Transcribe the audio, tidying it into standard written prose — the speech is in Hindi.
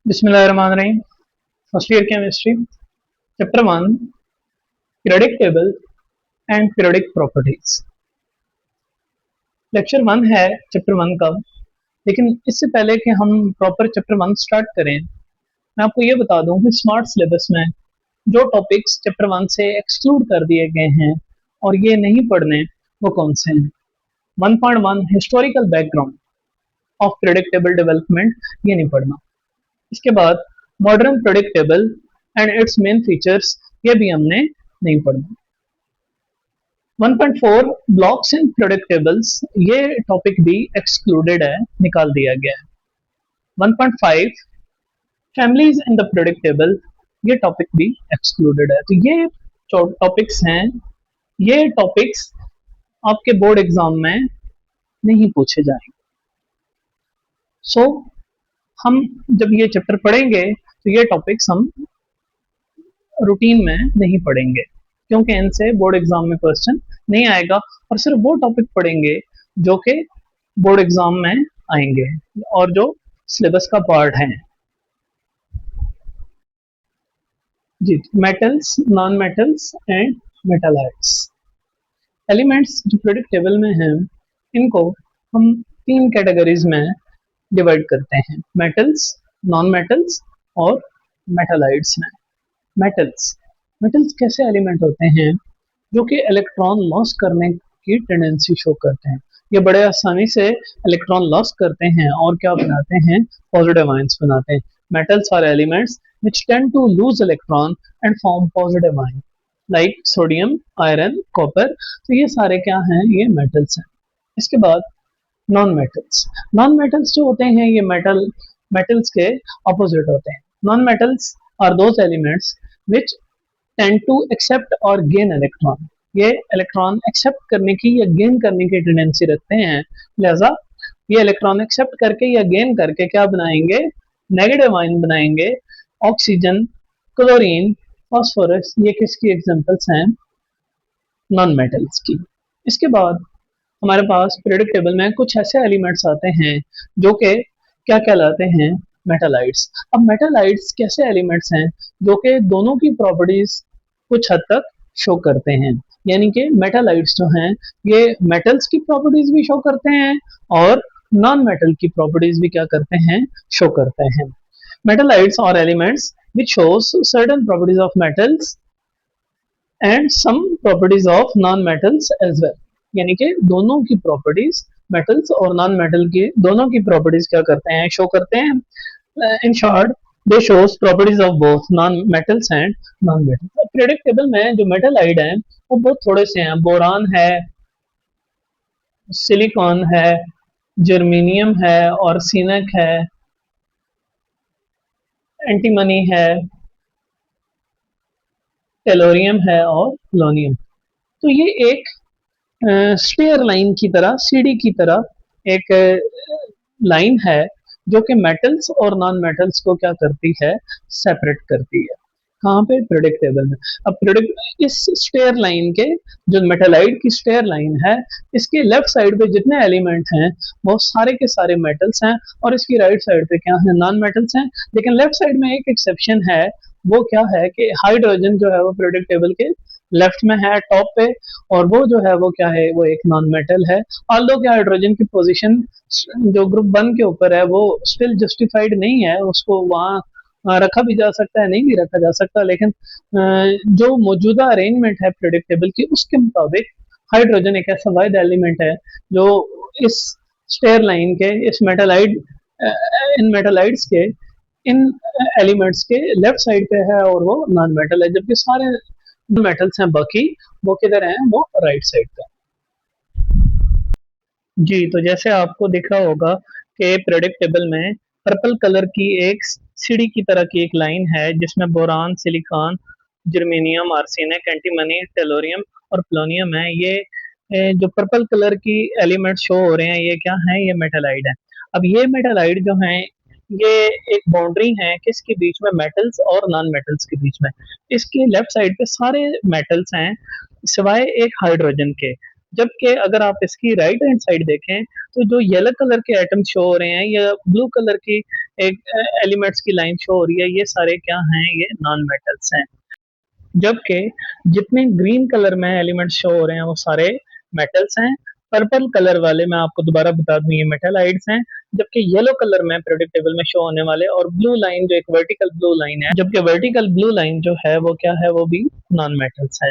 बिस्मिल्लाहिर्रहमानिर्रहीम। First year chemistry, chapter one, periodic table and periodic properties. Lecture one है चैप्टर वन का। लेकिन इससे पहले कि हम प्रॉपर चैप्टर वन स्टार्ट करें, मैं आपको ये बता दूं कि स्मार्ट सिलेबस में जो टॉपिक्स चैप्टर वन से एक्सक्लूड कर दिए गए हैं और ये नहीं पढ़ने, वो कौन से हैं। 1.1 historical background of periodic table development, ये नहीं पढ़ना। इसके बाद modern periodic table and it's main features, ये भी हमने नहीं पढ़ना। 1.4 ब्लॉक्स इन पीरियोडिक टेबल्स, ये टॉपिक भी एक्सक्लूडेड है, निकाल दिया गया है। 1.5 families in the periodic table, ये टॉपिक भी एक्सक्लूडेड है। तो ये टॉपिक्स हैं, ये टॉपिक्स आपके बोर्ड एग्जाम में नहीं पूछे जाएंगे। सो हम जब ये चैप्टर पढ़ेंगे तो ये टॉपिक्स हम रूटीन में नहीं पढ़ेंगे, क्योंकि इनसे बोर्ड एग्जाम में क्वेश्चन नहीं आएगा, और सिर्फ वो टॉपिक पढ़ेंगे जो कि बोर्ड एग्जाम में आएंगे और जो सिलेबस का पार्ट है। जी, metals, non metals and metalloids. Elements जो पीरियोडिक टेबल में हैं, इनको हम तीन कैटेगरीज में डिवाइड करते हैं, मेटल्स, नॉन मेटल्स और मेटालाइट्स में। मेटल्स कैसे एलिमेंट होते हैं जो कि इलेक्ट्रॉन लॉस करने की टेंडेंसी शो करते हैं। ये बड़े आसानी से इलेक्ट्रॉन लॉस करते हैं और क्या बनाते हैं, पॉजिटिव आयंस बनाते हैं। Metals are elements which tend to lose electron and form positive ion like sodium, iron, copper। तो ये सारे क्या हैं, ये मेटल्स हैं। इसके बाद नॉन मेटल्स जो होते हैं, ये मेटल्स के ऑपोजिट होते हैं। Non metals are those elements which tend to accept और gain electron। ये इलेक्ट्रॉन एक्सेप्ट करने की या गेन करने की टेंडेंसी रखते हैं, लिहाजा ये इलेक्ट्रॉन एक्सेप्ट करके या गेन करके क्या बनाएंगे, नेगेटिव आयन बनाएंगे। ऑक्सीजन, क्लोरीन, फास्फोरस, ये किसकी एग्जांपल्स हैं, नॉन मेटल्स की। इसके बाद हमारे पास पीरियोडिक टेबल में कुछ ऐसे एलिमेंट्स आते हैं जो कि क्या कहलाते हैं, मेटालाइट्स। अब मेटालाइट्स कैसे एलिमेंट्स हैं जो कि दोनों की प्रॉपर्टीज कुछ हद तक शो करते हैं, यानी कि मेटालाइट्स जो हैं ये मेटल्स की प्रॉपर्टीज भी शो करते हैं और नॉन मेटल की प्रॉपर्टीज भी क्या करते हैं, शो करते हैं। Metallites are elements which shows certain properties of metals and some properties of non-metals as well। यानी कि दोनों की प्रॉपर्टीज, मेटल्स और नॉन मेटल की दोनों की प्रॉपर्टीज क्या करते हैं, शो करते हैं। In short they shows properties of both non metals and non metals. Periodic table में जो मेटालाइड हैं वो बहुत थोड़े से हैं। बोरान है, सिलिकॉन है, जर्मेनियम है, आर्सेनिक है, एंटीमनी है, टेलोरियम है और पोलोनियम। तो ये एक स्टेयर लाइन की तरह, सीढ़ी की तरह एक लाइन है जो कि मेटल्स और नॉन मेटल्स को क्या करती है, सेपरेट करती है। कहाँ पे, पीरियोडिक टेबल में। अब पीरियोडिक इस स्टेयर लाइन के, जो मेटालाइड की स्टेयर लाइन है, इसके लेफ्ट साइड पे जितने एलिमेंट हैं वो सारे के सारे मेटल्स हैं और इसकी राइट साइड पे क्या है, नॉन मेटल्स हैं। लेकिन लेफ्ट साइड में एक एक्सेप्शन है, वो क्या है कि हाइड्रोजन जो है वो पीरियोडिक टेबल के लेफ्ट में है, टॉप पे, और वो जो है वो क्या है, वो एक नॉन मेटल है। ऑल्दो कि हाइड्रोजन की पोजीशन जो ग्रुप 1 के ऊपर है वो स्टिल जस्टिफाइड नहीं है, उसको वहाँ रखा भी जा सकता है, नहीं भी रखा जा सकता, लेकिन जो मौजूदा अरेंजमेंट है पीरियोडिक टेबल की, उसके मुताबिक हाइड्रोजन एक ऐसा वाहिद एलिमेंट है जो इस स्टेयर लाइन के, इस मेटालाइड, इन मेटालाइड्स के, इन एलिमेंट्स के लेफ्ट साइड पे है और वो नॉन मेटल है, जबकि सारे मेटल्स हैं बाकी वो किधर हैं, वो राइट साइड पे। जी, तो जैसे आपको दिख रहा होगा कि पीरियोडिक टेबल में पर्पल कलर की एक सीढ़ी की तरह की एक लाइन है जिसमें boron, silicon, germanium, arsenic, antimony, tellurium और पोलोनियम है। ये जो पर्पल कलर की एलिमेंट शो हो रहे हैं, ये क्या हैं, ये मेटालाइड है। अब ये मेटालाइड जो हैं, ये एक बाउंड्री है किसके बीच में, मेटल्स और नॉन मेटल्स के बीच में। इसके लेफ्ट साइड पे सारे मेटल्स हैं सिवाय एक हाइड्रोजन के, जबकि अगर आप इसकी राइट हैंड साइड देखें तो जो येलो कलर के एटम शो हो रहे हैं या ब्लू कलर की एक एलिमेंट्स की लाइन शो हो रही है, ये सारे क्या हैं, ये नॉन मेटल्स हैं। जबकि जितने ग्रीन कलर में एलिमेंट्स शो हो रहे हैं वो सारे मेटल्स हैं। पर्पल कलर वाले मैं आपको दोबारा बता दूं, ये मेटालाइट्स हैं। जबकि येलो कलर में पीरियोडिक टेबल में शो होने वाले, और ब्लू लाइन जो एक वर्टिकल ब्लू लाइन है, जबकि वर्टिकल ब्लू लाइन जो है वो क्या है, वो भी नॉन मेटल्स है।